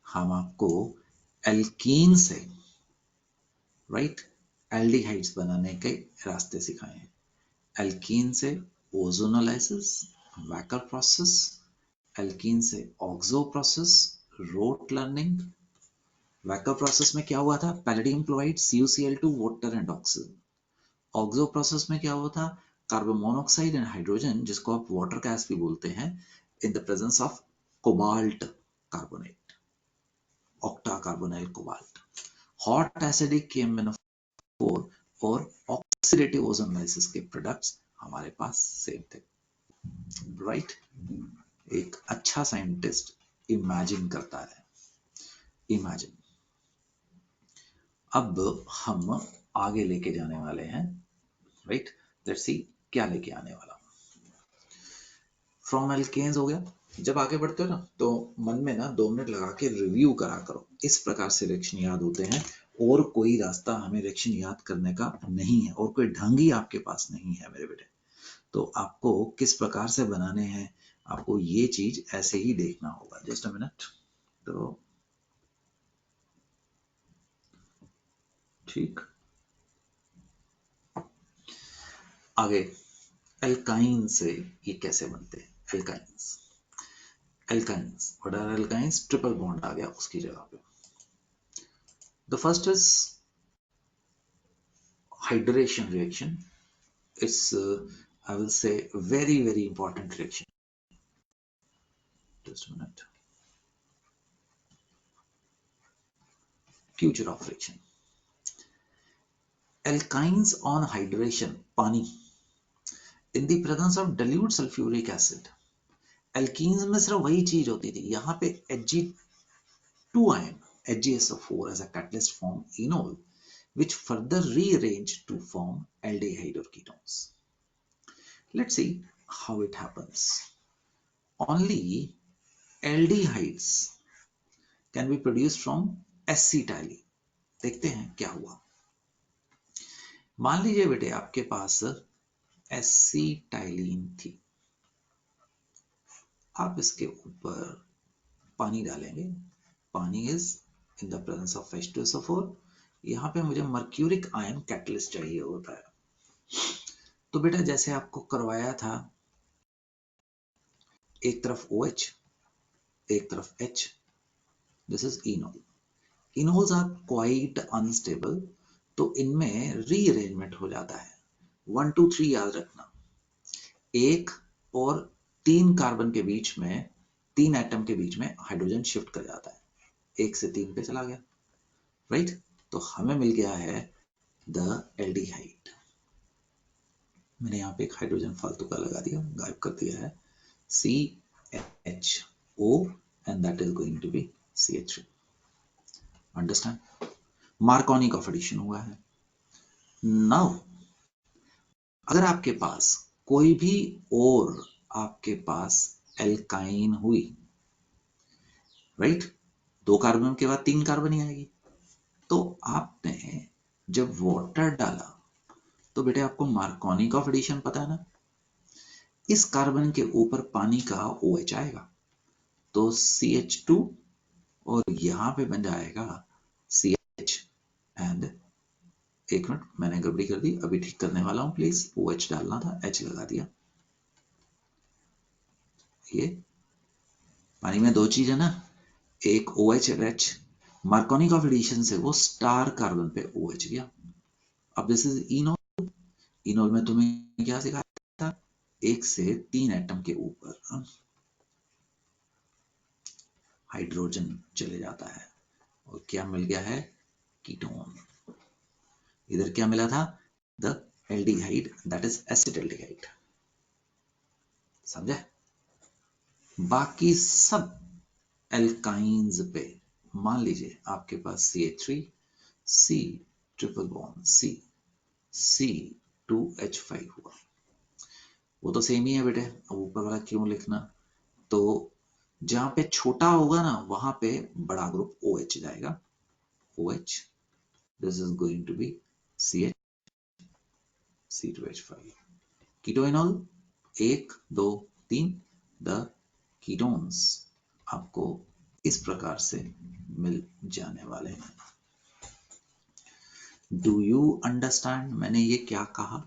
हम आपको एल्कीन से, राइट, एल्डिहाइड्स बनाने के रास्ते सिखाए हैं। एल्कीन से ओजोनोलाइसिस, वैकर प्रोसेस, एल्कीन से oxo process, rote learning. Wacker process में क्या हुआ था, palladium chloride CuCl2 water and oxygen. Oxo process में क्या हुआ था, कार्बन मोनोऑक्साइड एंड हाइड्रोजन, जिसको आप वाटर गैस भी बोलते हैं, in the presence of cobalt carbonate, octa carbonyl cobalt. Hot acidic KMnO4 और ऑक्सीडेटिव ओजोनोलाइसिस के प्रोडक्ट्स हमारे पास सेम थे, राइट? एक अच्छा साइंटिस्ट इमेजिन करता है, इमेजिन। अब हम आगे लेके जाने वाले हैं, राइट? लेट्स सी क्या लेके आने वाला। फ्रॉम एल्केन्स हो गया। जब आगे बढ़ते हो ना तो मन में ना 2 मिनट लगा के रिव्यू करा करो, इस प्रकार से रिएक्शन याद होते हैं। और कोई रास्ता हमें रिएक्शन याद करने का नहीं है, और कोई ढंग ही आपके पास नहीं है मेरे बेटे। तो आपको किस प्रकार से बनाने हैं, आपको ये चीज ऐसे ही देखना होगा। Just a minute. तो ठीक, आगे एल्काइन से ये कैसे बनते हैं, alkynes. Alkynes, what are alkynes? Triple bond आ गया उसकी जगह पे। The first is hydration reaction. It's I will say very important reaction. Just a minute. Future of reaction. Alkynes on hydration, पानी, in the presence of dilute sulfuric acid. Alkenes में सिर्फ वही चीज होती थी, यहाँ पे Hg2 ion, HgSO4 as a catalyst form enol, which further rearrange to form aldehyde or ketones. Let's see how it happens. Only aldehydes can be produced from acetylene. देखते हैं क्या हुआ। मान लीजिए बेटे आपके पास एसिटाइलिन थी, आप इसके ऊपर पानी डालेंगे, पानी is in the presence of H2SO4, यहाँ पे मुझे मर्क्यूरिक आयन कैटलिस्ट चाहिए होता है। तो बेटा जैसे आपको करवाया था, एक तरफ OH एक तरफ H, this is enol. Enols are quite unstable, तो इनमें रीअरेंजमेंट हो जाता है। 1 2 3 याद रखना, एक और 3 कार्बन के बीच में, 3 एटम के बीच में हाइड्रोजन शिफ्ट कर जाता है, 1 से 3 पे चला गया, राइट। तो हमें मिल गया है द एल्डिहाइड। मैंने यहाँ पे एक हाइड्रोजन फालतू का लगा दिया, गायब कर दिया है, CHO and that is going to be CH3. Understand? Markovnikov of addition हुआ है। नाउ अगर आपके पास कोई भी और आपके पास एल्काइन हुई, राइट, 2 कार्बन के बाद 3 कार्बन ही आएगी, तो आपने जब वाटर डाला तो बेटे आपको मार्कोनी ऑफ एडिशन पता है ना, इस कार्बन के ऊपर पानी का OH आएगा, तो CH2 और यहां पे बन जाएगा CH एंड, एक मिनट मैंने गड़बड़ी कर दी, अभी ठीक करने वाला हूं, प्लीज। OH डालना था, H लगा दिया। ये पानी में 2 चीज है ना, एक OH और H, मार्कोनी ऑफ एडिशन से वो स्टार कार्बन पे OH गया। अब दिस इज इनोल। इनोल में तुम्हें क्या सिखाया था, 1 से 3 एटम के ऊपर हाइड्रोजन चले जाता है, और क्या मिल गया है, कीटोन। इधर क्या मिला था, the aldehyde, that is acetaldehyde. समझे? बाकी सब एल्काइंस पे, मान लीजिए आपके पास CH3, C triple bond C, C2H5 हुआ, वो तो सेम ही है बेटे, अब ऊपर वाला क्यों लिखना। तो जहां पे छोटा होगा ना वहां पे बड़ा ग्रुप OH जाएगा, OH, this is going to be CH, C2H5। Keto enol 1 2 3, the ketones आपको इस प्रकार से मिल जाने वाले हैं। डू यू अंडरस्टैंड मैंने ये क्या कहा?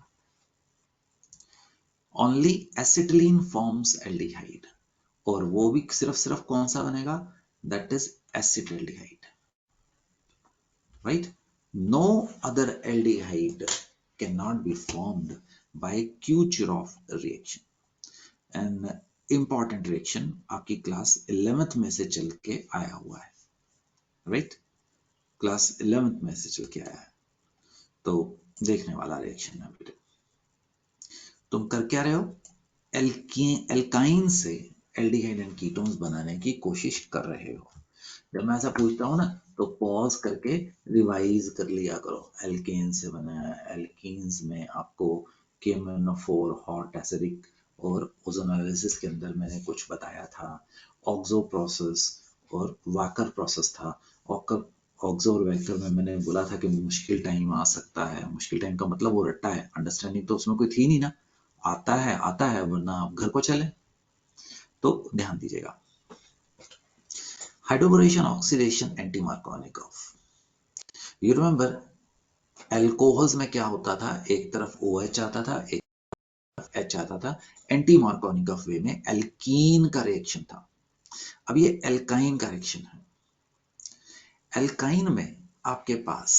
ओनली एसिटिलीन फॉर्म्स एल्डिहाइड, और वो भी सिर्फ कौन सा बनेगा, that is acetaldehyde, right. No other aldehyde can not be formed by Kirchhoff reaction. And important reaction आपकी क्लास 11th में से चल के आया हुआ है, राइट, क्लास 11th में से चल के आया है, तो देखने वाला रिएक्शन है बेटे। तुम कर क्या रहे हो, एल्काइन से एल्डिहाइड एंड कीटोन्स बनाने की कोशिश कर रहे हो। जब मैं ऐसा पूछता हूँ ना तो पॉज करके रिवाइज कर लिया करो। एल्केन से बना है, एल्कीन्स में आपको KMnO4, हॉट एसिडिक और ओजोनोलाइसिस के अंदर मैंने कुछ बताया था, ऑक्सो प्रोसेस और वाकर प्रोसेस था। ऑक्सो और वाकर में मैंने बोला था कि मुश्किल टाइम आ सकता है, मुश्किल टाइम का मतलब वो रट्टा है, अंडरस्टैंडिंग तो उसमें कोई थी नहीं ना, आता है वरना आप घर को चले, तो ध्यान दीजिएगा। Hydroboration, oxidation, anti Markovnikov. You remember alcohols में क्या होता था, एक तरफ OH आता था, एक तरफ H आता था। एंटी मार्कोनिकॉफ वे में एल्कीन का रिएक्शन था, अब ये एल्काइन का रिएक्शन है। एल्काइन में आपके पास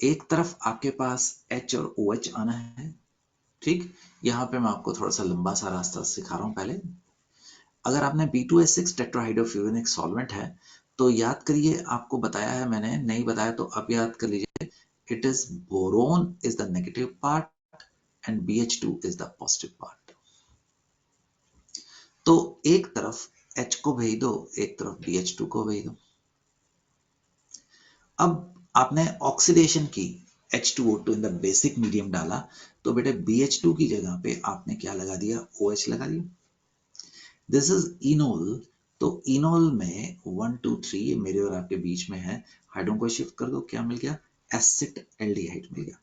एक तरफ आपके पास H और OH आना है, ठीक। यहाँ पे मैं आपको थोड़ा सा लंबा सा रास्ता सिखा रहा हूँ। पहले अगर आपने B2H6 टेट्राहाइड्रोफ्यूरेनिक सॉल्वेंट है तो याद करिए, आपको बताया है मैंने, नहीं बताया तो अब याद कर लीजिए, it is boron is the negative part and BH2 is the positive part. तो एक तरफ H को भेज दो, एक तरफ BH2 को भेज दो। अब आपने ऑक्सीडेशन की, H2O2 in the basic medium डाला, तो बेटे BH2 की जगह पे आपने क्या लगा दिया, OH लगा दिया। This is enol. तो इनोल में 1 2 3 मेरे और आपके बीच में है, हाइड्रोजन को शिफ्ट कर दो, क्या मिल गया, एसिड एल्डिहाइड मिल गया,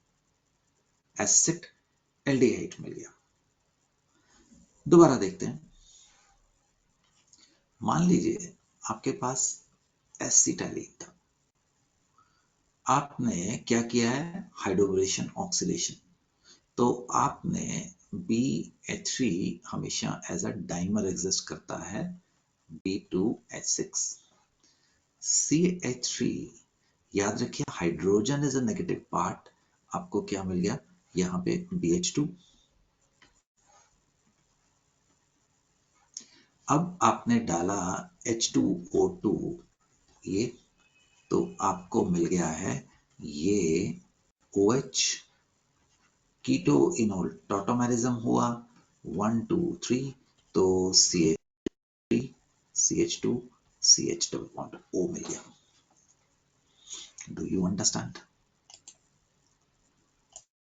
एसिड एल्डिहाइड मिल गया। दोबारा देखते हैं, मान लीजिए आपके पास एसिटाइलिन था, आपने क्या किया है, हाइड्रोबोरेशन ऑक्सीडेशन। तो आपने BH3 हमेशा एज अ डाइमर एग्जिस्ट करता है, B2H6 CH3, याद रखिए hydrogen is a negative part, आपको क्या मिल गया, यहां पे BH2। अब आपने डाला H2O2 ये, तो आपको मिल गया है ये OH, कीटो इनोल टॉटोमेरिज्म हुआ 1 2 3, तो CH3 CH2 CH double bond O मिल गया। Do you understand,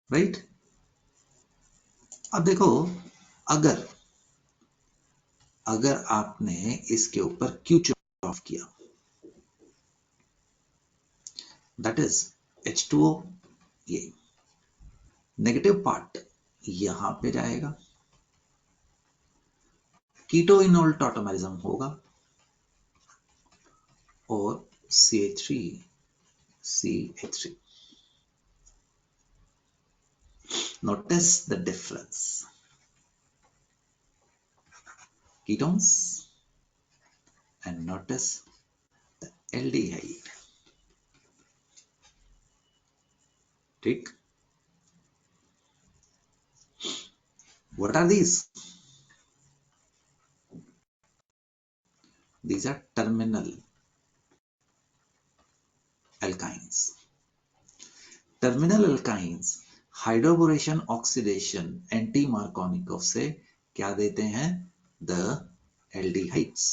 right. अब देखो, अगर अगर आपने इसके ऊपर Q ऑफ किया, दैट इज H2O, ये नेगेटिव पार्ट यहां पे जाएगा, कीटो इनोल टॉटोमेरिज्म होगा और CH3 CH3। Notice the difference, ketones, and notice the aldehyde, ठीक। What are these? These are terminal alkynes. Terminal alkynes hydroboration oxidation anti Markovnikov से क्या देते हैं, द एल्डिहाइड्स।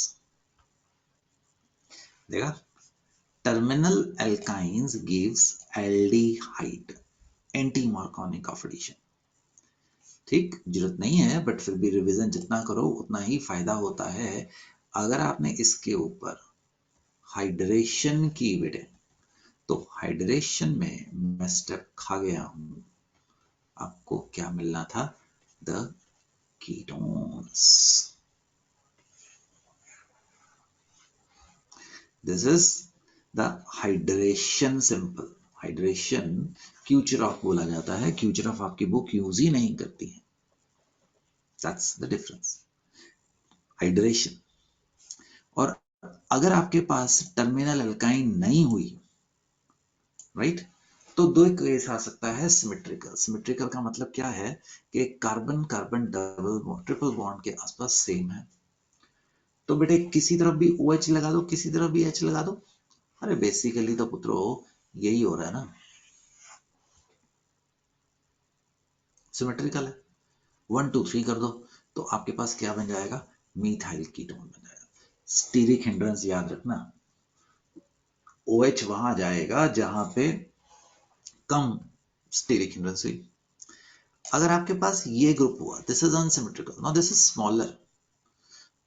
देखा, terminal alkynes gives aldehyde, anti Markovnikov of addition, ठीक। जरूरत नहीं है बट फिर भी रिवीजन जितना करो उतना ही फायदा होता है। अगर आपने इसके ऊपर हाइड्रेशन की बेटे, तो हाइड्रेशन में मैं स्टेप खा गया हूं, आपको क्या मिलना था, the ketones. This is the hydration simple. Hydration Kucherov बोला जाता है, क्यूचरॉफ आपकी बुक यूज ही नहीं करती है, दैट्स द डिफरेंस, हाइड्रेशन। और अगर आपके पास टर्मिनल अल्काइन नहीं हुई, राइट, तो दो केस आ सकता है, सिमेट्रिकल। सिमेट्रिकल का मतलब क्या है कि carbon carbon double bond triple bond के आसपास सेम है, तो बेटे किसी तरफ भी OH लगा दो, किसी तरफ भी H लगा दो। अरे बेसिकली तो पुत्रो यही हो रहा है ना, सिमेट्रिकल है। 1 2 3 कर दो तो आपके पास क्या बन जाएगा, मीथाइल कीटोन बन जाएगा। स्टीरिक हिंड्रेंस याद रखना, OH वहां जाएगा जहां पे कम स्टीरिक हिंड्रेंस हुई। अगर आपके पास ये ग्रुप हुआ, this is unsymmetrical, now this is smaller,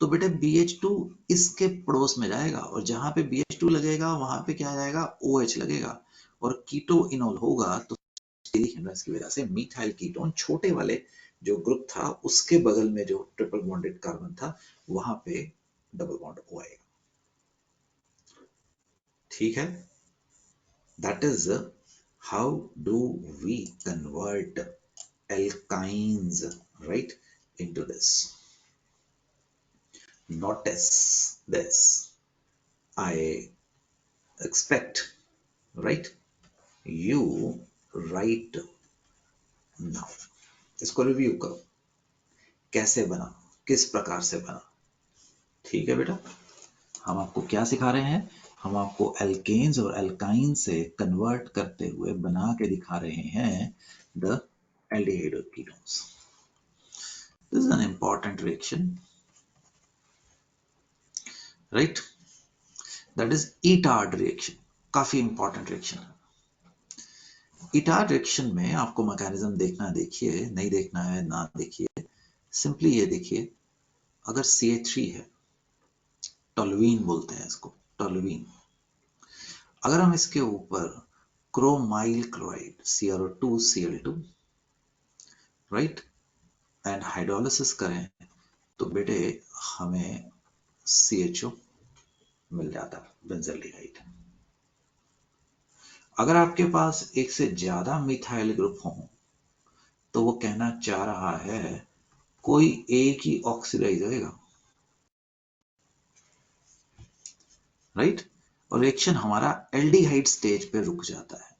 तो बेटे BH2 इसके पड़ोस में जाएगा और जहां पे BH2 लगेगा वहां पे क्या जाएगा, OH लगेगा और कीटो इनोल होगा, तो स्टीरिक हिंड्रेंस की वजह से मीथाइल कीटोन छोटे वाले जो ग्रुप था उसके बगल में जो ट्रिपल बॉन्डेड कार्बन था वहां पे डबल बॉन्ड O आएगा, ठीक है। That is how do we convert alkynes right into this. Notice this. I expect, right? You write now. इसको रिव्यू करो, कैसे बना, किस प्रकार से बना। ठीक है बेटा, हम आपको क्या सिखा रहे हैं? हम आपको एल्केन्स और एल्काइन से कन्वर्ट करते हुए बना के दिखा रहे हैं द एल्डिहाइड और ketones. This is an important reaction, right? That is Etard reaction, काफी इंपॉर्टेंट रिएक्शन है। ईटार्ड रिएक्शन में आपको मैकेनिज्म देखना, देखिए, नहीं देखना है ना देखिए, सिंपली ये देखिए, अगर CH3 है, टोल्यूइन बोलते हैं इसको, टोल्यूइन, अगर हम इसके ऊपर chromyl chloride CrO2Cl2, right, and hydrolysis करें तो बेटे हमें CHO मिल जाता है, बेंजल्डिहाइड। अगर आपके पास एक से ज्यादा मिथाइल ग्रुप हो तो वो कहना चाह रहा है कोई एक ही ऑक्सीडाइज होएगा, राइट? और रिएक्शन हमारा एल्डिहाइड स्टेज पे रुक जाता है।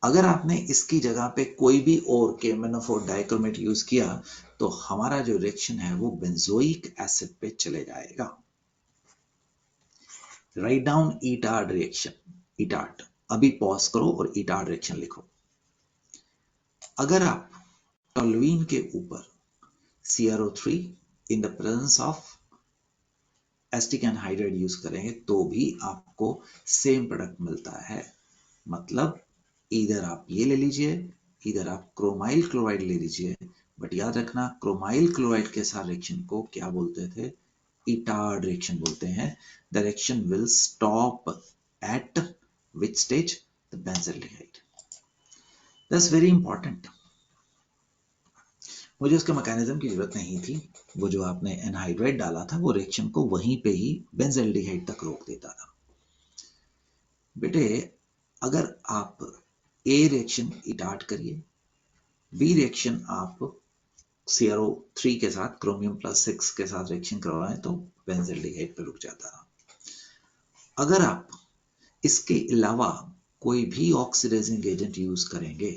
अगर आपने इसकी जगह पे कोई भी और KMnO4 डाइक्रोमेट यूज किया तो हमारा जो रिएक्शन है वो बेंजोइक एसिड पे चले जाएगा। राइट डाउन ईटार्ड रिएक्शन, ईटार्ड, अभी पॉज करो और ईटार्ड रिएक्शन लिखो। अगर आप टोल्यूइन के ऊपर CrO3 in the presence of acetic anhydride use करेंगे तो भी आपको सेम प्रोडक्ट मिलता है। मतलब इधर आप ये ले लीजिए, इधर आप क्रोमाइल क्लोराइड ले लीजिए, बट याद रखना क्रोमाइल क्लोराइड के साथ रिएक्शन को क्या बोलते थे? ईटार्ड रिएक्शन बोलते हैं। The reaction will stop at which stage? The benzaldehyde. That's very important. मुझे उसके मैकेनिज्म की जरूरत नहीं थी, वो जो आपने एनहाइड्राइड डाला था वो रिएक्शन को वहीं पे ही बेंजल्डिहाइड तक रोक देता था। बेटे अगर आप ए रिएक्शन ईटार्ड करिए, बी रिएक्शन आप CrO3 के साथ क्रोमियम+6 के साथ रिएक्शन करवाएं तो बेंजल्डिहाइड पे रुक जाता है। अगर आप इसके अलावा कोई भी ऑक्सीडाइजिंग एजेंट यूज करेंगे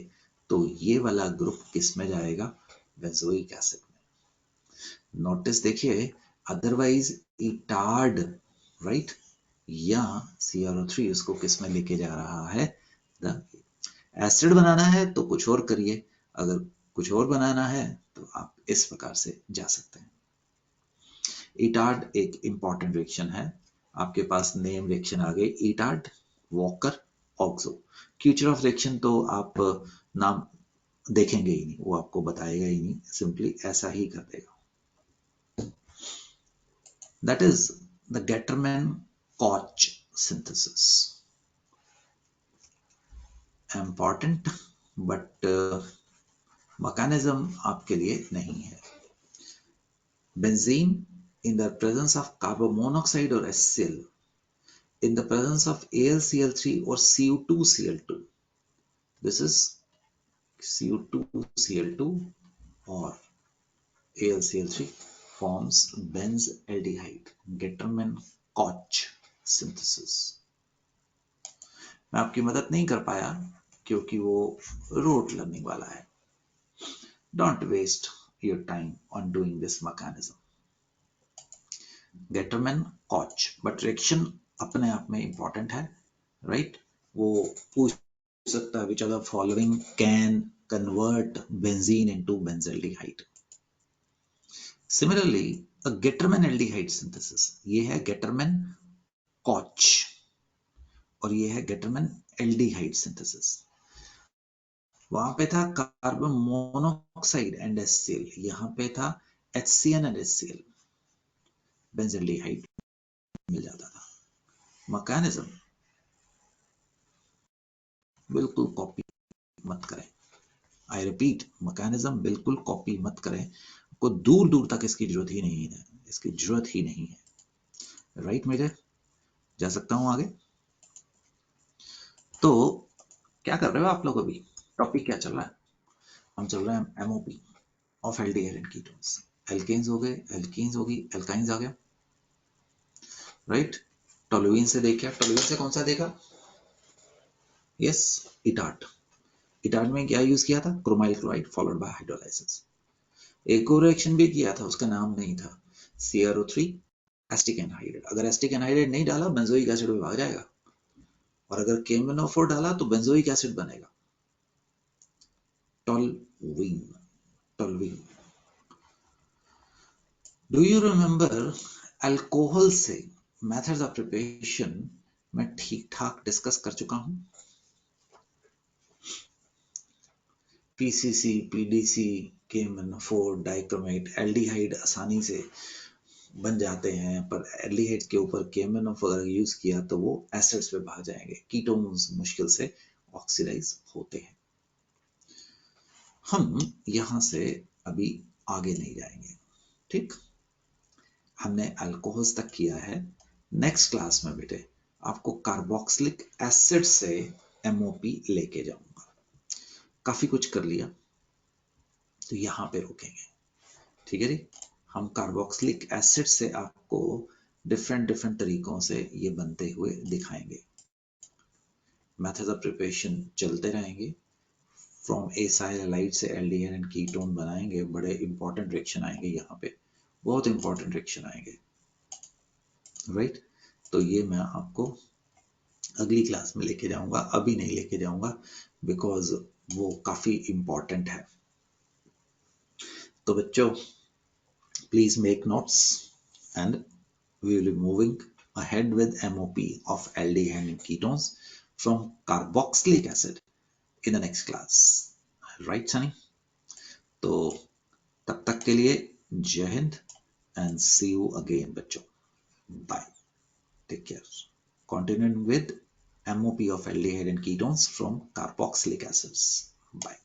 तो ये वाला ग्रुप किस में जाएगा? बेंजोइक एसिड में। नोटिस देखिए, अदरवाइज ईटार्ड, राइट, या CrO3 उसको किस में लेके जा रहा है? एसिड बनाना है तो कुछ और करिए, अगर कुछ और बनाना है तो आप इस प्रकार से जा सकते हैं। ईटार्ड एक इंपॉर्टेंट रिएक्शन है। आपके पास नेम रिएक्शन आ गई, Etard, Wacker, oxo. Kucherov reaction तो आप नाम देखेंगे ही नहीं, वो आपको बताएगा ही नहीं, सिंपली ऐसा ही कर देगा। That is the Gattermann Koch synthesis. Important but mechanism आपके लिए नहीं है। Benzene in the presence of carbon monoxide or HCl, in the presence of AlCl3 or Cu2Cl2. This is Cu2Cl2 or AlCl3 forms benzaldehyde, Getterman-Koch synthesis. मैं आपकी मदद नहीं कर पाया क्योंकि वो रोट लर्निंग वाला है। Don't waste your time on doing this mechanism. Getterman-Koch, but reaction अपने आप में इंपॉर्टेंट है, राइट? वो पूछ सकता है which of the following can convert benzene into benzaldehyde. Similarly, a Getterman aldehyde synthesis, ये है Getterman-Koch और ये है Getterman aldehyde synthesis. वहां पे था कार्बन मोनोऑक्साइड एंड HCl, यहाँ पे था HCN एंड HCl, बेंजल्डिहाइड मिल जाता था। मैकेनिज्म बिल्कुल कॉपी मत करें। आई रिपीट, मैकेनिज्म बिल्कुल कॉपी मत करें, आपको दूर दूर तक इसकी जरूरत ही नहीं है, इसकी जरूरत ही नहीं है। राइट मेरे, जा सकता हूं आगे? तो क्या कर रहे हो आप लोग अभी? टॉपिक क्या चल रहा है? हम चल रहे हैं MOP of aldehyde and ketones. Alkanes हो गए, एल्कीन्स होगी, एल्काइंस आ गया, राइट। टोलुइन से देखा, टोलुइन से कौन सा देखा? यस, इटार्ट। इटार्ट में क्या यूज किया था? Chromyl chloride followed by hydrolysis. एक और रिएक्शन भी किया था, उसका नाम नहीं था, CrO3 एसिटिक एनहाइड्राइड। अगर एसिटिक एनहाइड्राइड नहीं डाला बेंजोइक एसिड में भाग जाएगा, और अगर KMnO4 डाला तो बेंजोइक एसिड बनेगा, toluene, toluene. Do you remember alcohol से मेथड्स ऑफ प्रिपरेशन मैं ठीक ठाक डिस्कस कर चुका हूं। PCC, PDC, KMnO4, dichromate, aldehyde आसानी से बन जाते हैं, पर एल्डिहाइड के ऊपर KMnO4 अगर यूज किया तो वो एसिड्स पे भाग जाएंगे, कीटोन्स मुश्किल से ऑक्सीडाइज होते हैं। हम यहां से अभी आगे नहीं जाएंगे, ठीक। हमने अल्कोहल्स तक किया है। नेक्स्ट क्लास में बेटे आपको कार्बोक्सिलिक एसिड से MOP लेके जाऊंगा। काफी कुछ कर लिया, तो यहां पे रुकेंगे, ठीक है जी। हम कार्बोक्सिलिक एसिड से आपको डिफरेंट डिफरेंट तरीकों से ये बनते हुए दिखाएंगे। मेथड्स ऑफ प्रिपरेशन चलते रहेंगे, फ्रॉम एसाइल हैलाइड से एल्डिहाइड एंड कीटोन बनाएंगे। बड़े इंपॉर्टेंट रिएक्शन आएंगे यहाँ पे, बहुत इंपॉर्टेंट रिएक्शन आएंगे, राइट। तो ये मैं आपको अगली क्लास में लेके जाऊंगा, अभी नहीं लेके जाऊंगा, बिकॉज वो काफी इंपॉर्टेंट है। तो बच्चों please make notes and we will be moving ahead with MOP of aldehyde and ketones from carboxylic acid in the next class, right Sunny? तो तब तक के लिए जय Hind and see you again बच्चों, bye, take care, continuing with MOP of aldehyde and ketones from carboxylic acids, bye.